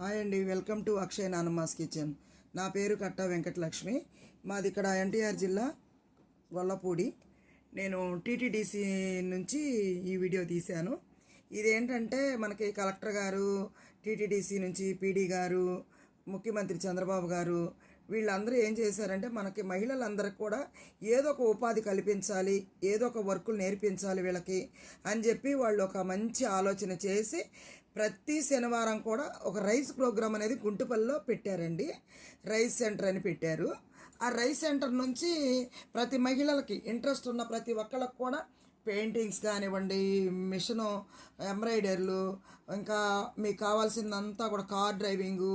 Hi అండి, welcome to Akshay Nanamma's kitchen. నా పేరు కట్టా వెంకటలక్ష్మి. మాది ఇక్కడ ఎన్టీఆర్ జిల్లా గొల్లపూడి. నేను టీటీడీసీ నుంచి ఈ వీడియో తీశాను. ఇదేంటంటే మనకి కలెక్టర్ గారు, టీటీడీసీ నుంచి పీడీ గారు, ముఖ్యమంత్రి చంద్రబాబు గారు వీళ్ళందరూ ఏం చేశారంటే మనకి మహిళలందరికీ కూడా ఏదో ఒక ఉపాధి కల్పించాలి, ఏదో ఒక వర్కులు నేర్పించాలి వీళ్ళకి అని చెప్పి వాళ్ళు ఒక మంచి ఆలోచన చేసి ప్రతి శనివారం కూడా ఒక రైస్ ప్రోగ్రాం అనేది గుంటుపల్లిలో పెట్టారండి. రైస్ సెంటర్ అని పెట్టారు. ఆ రైస్ సెంటర్ నుంచి ప్రతి మహిళలకి ఇంట్రెస్ట్ ఉన్న ప్రతి ఒక్కళ్ళకి కూడా పెయింటింగ్స్ కానివ్వండి, మిషను ఎంబ్రాయిడర్లు, ఇంకా మీకు కావాల్సిందంతా కూడా కార్ డ్రైవింగు,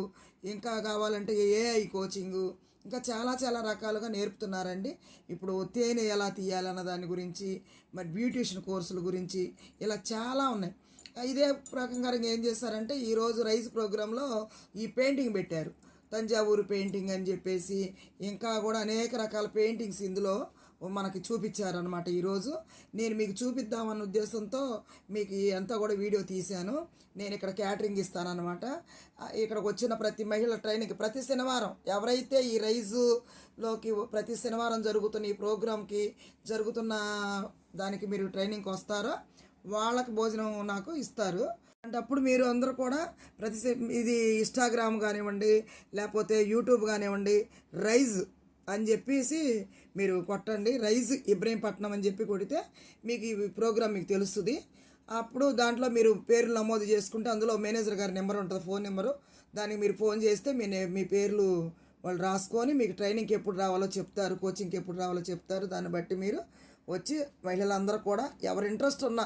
ఇంకా కావాలంటే ఏఐ కోచింగు, ఇంకా చాలా చాలా రకాలుగా నేర్పుతున్నారండి. ఇప్పుడు తేనె ఎలా తీయాలన్న దాని గురించి, మరి బ్యూటిషియన్ కోర్సుల గురించి ఇలా చాలా ఉన్నాయి. ఇదే ప్రకారంగా ఏం చేస్తారంటే ఈరోజు రైస్ ప్రోగ్రాంలో ఈ పెయింటింగ్ పెట్టారు, తంజావూరు పెయింటింగ్ అని చెప్పేసి, ఇంకా కూడా అనేక రకాల పెయింటింగ్స్ ఇందులో మనకి చూపించారనమాట. ఈరోజు నేను మీకు చూపిద్దామన్న ఉద్దేశంతో మీకు అంతా కూడా వీడియో తీశాను. నేను ఇక్కడ క్యాటరింగ్ ఇస్తానన్నమాట. ఇక్కడికి వచ్చిన ప్రతి మహిళ ట్రైనింగ్ ప్రతి శనివారం ఎవరైతే ఈ రైజులోకి ప్రతి శనివారం జరుగుతున్న ఈ ప్రోగ్రాంకి జరుగుతున్న దానికి మీరు ట్రైనింగ్కి వస్తారో వాళ్ళకి భోజనం నాకు ఇస్తారు. అంటే అప్పుడు మీరు అందరూ కూడా ఇది ఇన్స్టాగ్రామ్ కానివ్వండి, లేకపోతే యూట్యూబ్ కానివ్వండి, రైజ్ అని చెప్పేసి మీరు కొట్టండి. రైజ్ ఇబ్రహీంపట్నం అని చెప్పి కొడితే మీకు ఈ ప్రోగ్రామ్ మీకు తెలుస్తుంది. అప్పుడు దాంట్లో మీరు పేర్లు నమోదు చేసుకుంటే అందులో మేనేజర్ గారి నెంబర్ ఉంటుంది, ఫోన్ నెంబరు. దానికి మీరు ఫోన్ చేస్తే మీ పేర్లు వాళ్ళు రాసుకొని మీకు ట్రైనింగ్కి ఎప్పుడు రావాలో చెప్తారు, కోచింగ్కి ఎప్పుడు రావాలో చెప్తారు. దాన్ని బట్టి మీరు వచ్చి మహిళలందరూ కూడా ఎవరు ఇంట్రెస్ట్ ఉన్న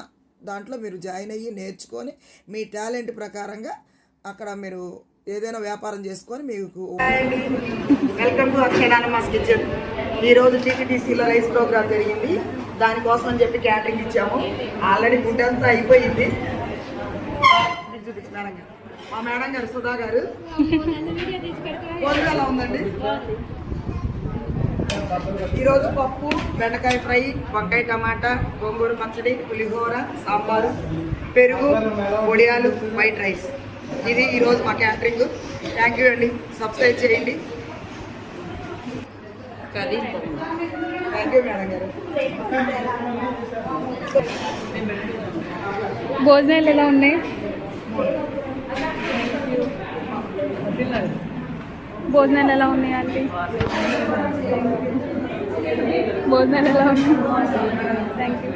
దాంట్లో మీరు జాయిన్ అయ్యి నేర్చుకొని మీ టాలెంట్ ప్రకారంగా అక్కడ మీరు ఏదైనా వ్యాపారం చేసుకొని మీకు. Welcome to Akshay Nanamma's kitchen. ఈరోజు టీటీడీసీలో రైస్ ప్రోగ్రామ్ జరిగింది. దానికోసం అని చెప్పి క్యాటరింగ్ ఇచ్చాము. ఆల్రెడీ ఫుడ్ అంతా అయిపోయింది. మా మేడం గారు సుధా గారు భోజనం ఎలా ఉందండి? ఈరోజు పప్పు, బెండకాయ ఫ్రై, వంకాయ టమాటా, గోంగూర పచ్చడి, పులిహోర, సాంబారు, పెరుగు, వడియాలు, వైట్ రైస్. ఇది ఈరోజు మా క్యాటరింగ్. థ్యాంక్ యూ అండి. సబ్స్క్రైబ్ చేయండి. థ్యాంక్ యూ మేడం గారు. భోజనాలు ఎలా ఉన్నాయి? భోజనాలు ఎలా ఉన్నాయి ఆంటీ? భోజనాలు ఎలా ఉన్నాయి? Thank you.